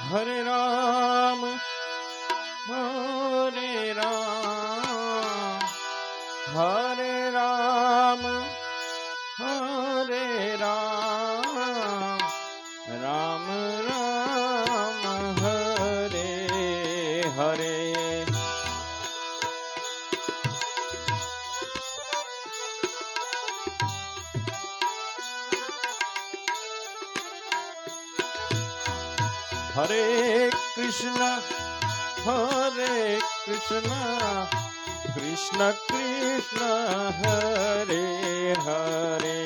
હરે રામ હરે રામ હરે રામ હરે રામ રામ રામ હરે હરે હરે કૃષ્ણ કૃષ્ણ કૃષ્ણ હરે હરે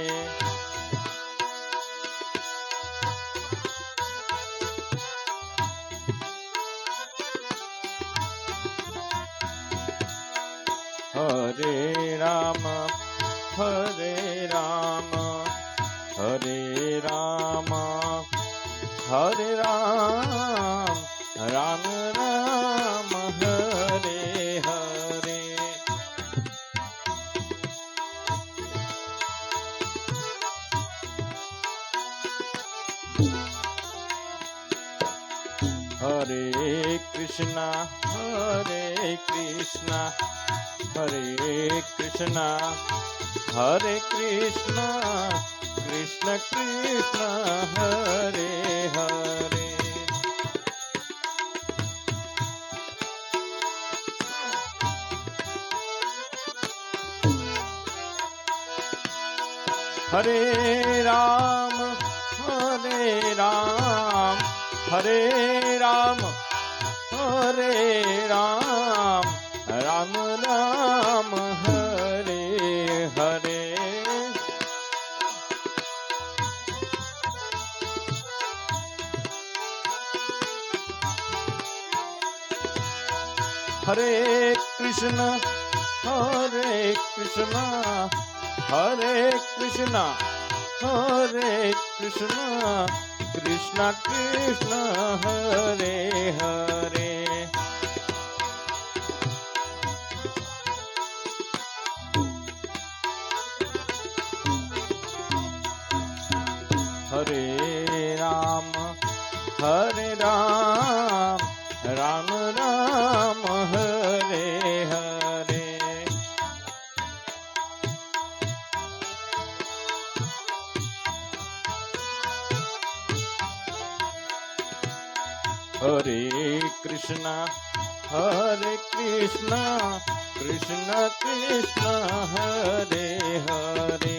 હરે રામ હરે રામ હરે રામ હરે રામ રામ રામ હરે હરે હરે કૃષ્ણ કૃષ્ણ કૃષ્ણ કૃષ્ણ હરે હરે હરે રામ હરે રામ હરે રામ હરે રામ રામ રામ હરે હરે હરે કૃષ્ણ કૃષ્ણ કૃષ્ણ કૃષ્ણ કૃષ્ણ હરે હરે હરે રામ રામ રામ હરે હરે હરે કૃષ્ણ કૃષ્ણ કૃષ્ણ હરે હરે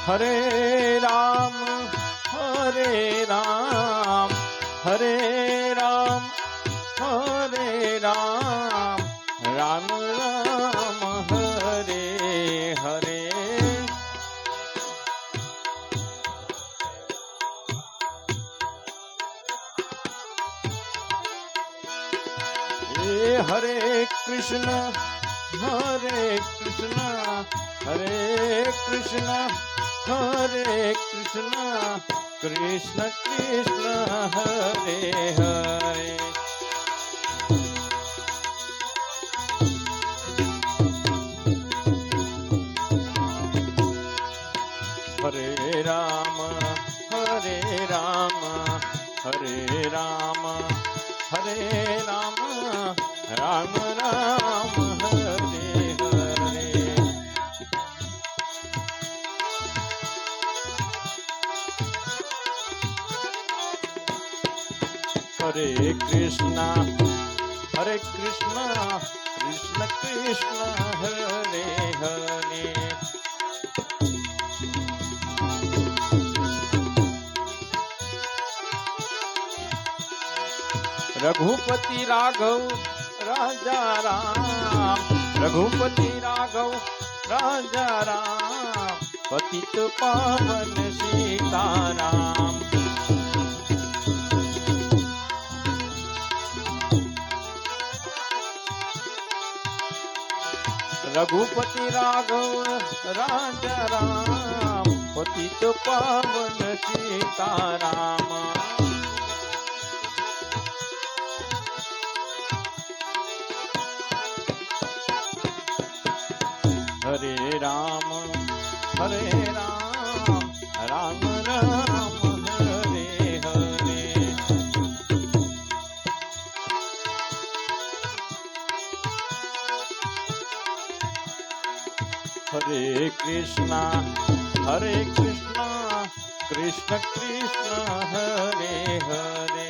હરે રામ હરે રામ હરે રામ હરે રામ રામ રામ હરે હરે હરે કૃષ્ણ કૃષ્ણ કૃષ્ણ કૃષ્ણ હરે હરે હરે રામ હરે રામ હરે રામ રામ રામ હરે હરે હરે કૃષ્ણ કૃષ્ણ કૃષ્ણ હરે હરે रघुपति राघव राजा राम रघुपति राघव राजा राम पतित पावन सीताराम रघुपति राघव राजा राम પતિત પાવન સીતારામ. હરે રામ હરે રામ રામ રામ હરે હરે. હરે કૃષ્ણ કૃષ્ણ કૃષ્ણ હરે હરે.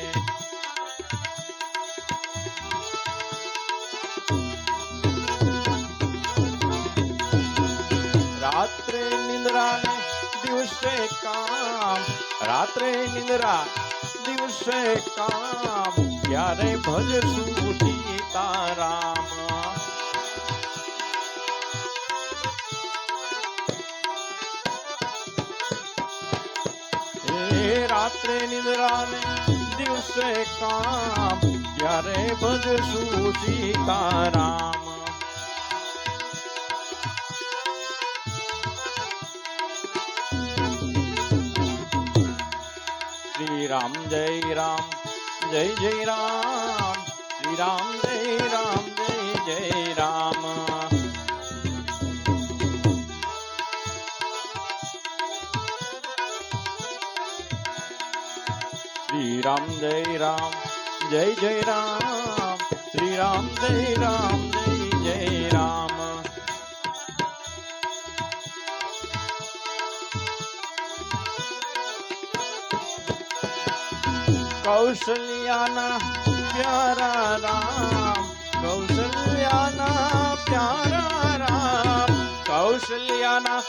રાત્રે નિંદ્રા ને દિવસે કામ, રાત્રે નિંદ્રા દિવસે કામ, ક્યારે ભજશું સીતારામ. રાત્રે નિંદ્રા ને દિવસે કામ, ક્યારે ભજશું સીતારામ. શ્રી રામ જય રામ જય જય રામ, શ્રી રામ જય રામ જય જય રામ. શ્રી રામ જય રામ જય જય રામ, શ્રી રામ જય રામ જય જય રામ. કૌશલ્યાના પ્યારા રામ, કૌશલ્યાના પ્યારા રામ, કૌશલ્યાના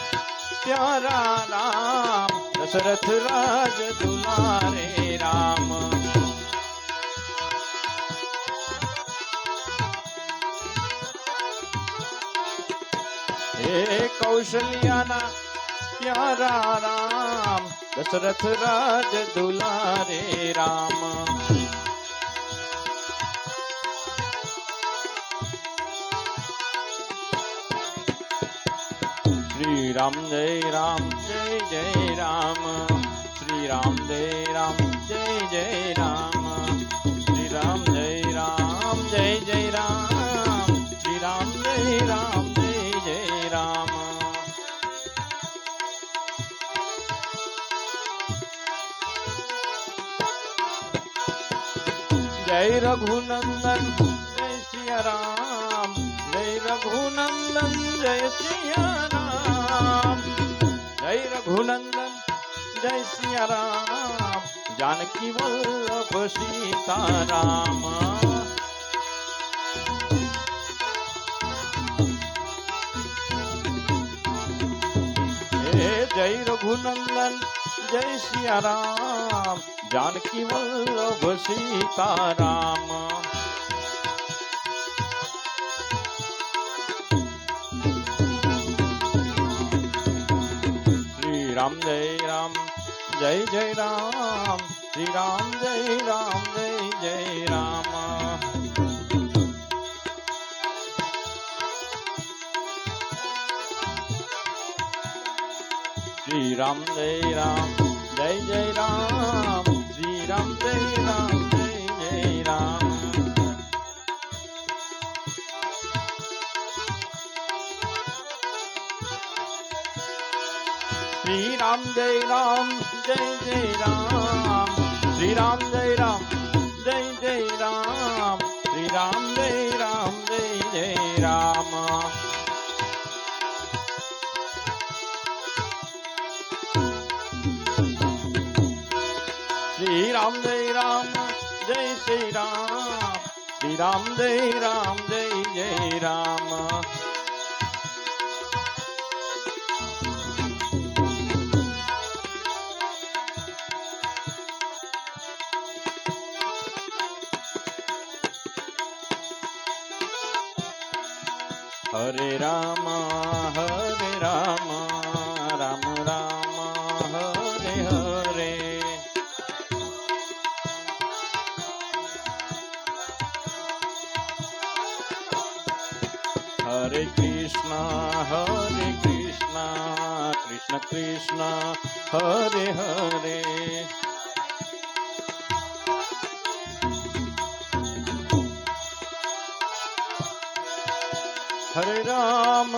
પ્યારા રામ, દશરથ રાજ દુલારે રામ. હે કૌશલ્યાના પ્યારા રામ, દશરથ રાજ દુલારે રામ. શ્રી રામ જય રામ જય જય રામ, શ્રી રામ જય રામ જય જય રામ, શ્રી રામ જય રામ જય જય રામ, શ્રી રામ જય રામ જય જય રામ. જય રઘુનંદન જય સિયા રામ, જય રઘુનંદન જય સિયા રામ, જય રઘુનંદન જય સિયા રામ, जानकी वल्लभ सीताराम. हे जय रघुनंदन जय सिया राम, जानकी वल्लभ सीताराम. श्री राम जय राम जय जय राम, श्री राम जय राम जय जय राम. श्री राम जय राम जय जय राम, श्री राम जय राम जय जय राम. श्री राम जय राम जय जय राम, श्री राम जय राम जय जय राम, श्री राम जय राम जय जय राम. श्री राम जय राम जय श्री राम, श्री राम जय राम जय जय राम. हरे राम राम राम हरे हरे. हरे कृष्णा કૃષ્ણ કૃષ્ણ કૃષ્ણ હરે હરે. હરે રામ